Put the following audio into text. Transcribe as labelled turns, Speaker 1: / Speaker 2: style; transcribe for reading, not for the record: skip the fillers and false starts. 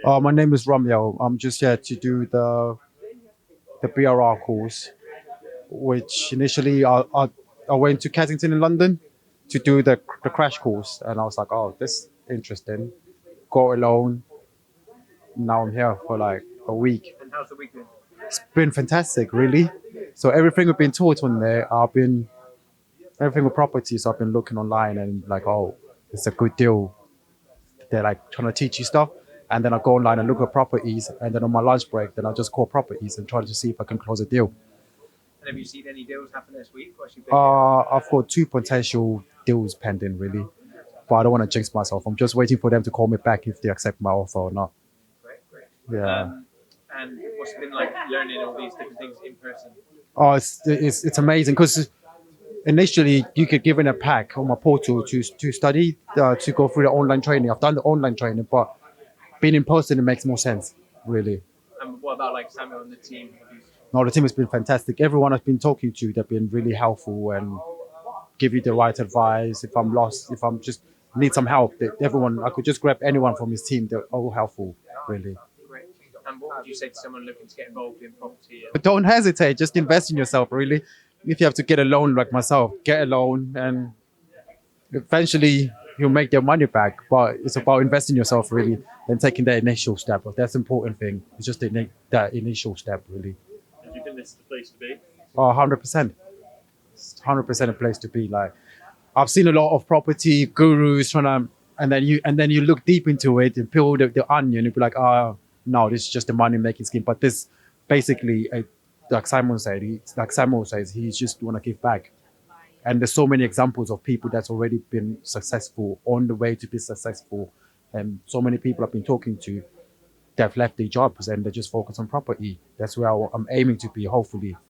Speaker 1: My name is Romeo. I'm just here to do the BRR course, which initially I went to Kensington in London to do the crash course, and I was like, oh, this is interesting. Go alone. Now I'm here for like a week.
Speaker 2: And how's the week been?
Speaker 1: It's been fantastic, really. So everything we've been taught on there, everything with properties. I've been looking online and like, oh, it's a good deal. They're like trying to teach you stuff. And then I go online and look at properties. And then on my lunch break, then I just call properties and try to see if I can close a deal.
Speaker 2: And have you seen any deals happen this week? Or has you been getting...
Speaker 1: I've got two potential deals pending, really. But I don't want to jinx myself. I'm just waiting for them to call me back if they accept my offer or not.
Speaker 2: Great, great.
Speaker 1: Yeah.
Speaker 2: And what's it been like learning all these different things in person?
Speaker 1: Oh, it's amazing because initially you get given a pack on my portal to study, to go through the online training. I've done the online training, but being in person, it makes more sense, really.
Speaker 2: And what about like Samuel and the team? Have you...
Speaker 1: No, the team has been fantastic. Everyone I've been talking to, they've been really helpful and give you the right advice. If I'm lost, if I'm just need some help, everyone, I could just grab anyone from his team. They're all helpful, really.
Speaker 2: Great. And what would you say to someone looking to get involved in property?
Speaker 1: But don't hesitate. Just invest in yourself, really. If you have to get a loan like myself, get a loan, and eventually you'll make your money back. But it's about investing in yourself, really, and taking that initial step. That's the important thing. It's just that initial step, really.
Speaker 2: Do you think this is the place to be?
Speaker 1: Oh, 100%. 100% a place to be. Like, I've seen a lot of property gurus trying to, and then you look deep into it and peel the onion and be like, oh no, this is just a money making scheme. But this basically, like Samuel says, he's just want to give back. And there's so many examples of people that's already been successful, on the way to be successful, and so many people I've been talking to, they've left their jobs and they just focus on property. That's where I'm aiming to be, hopefully.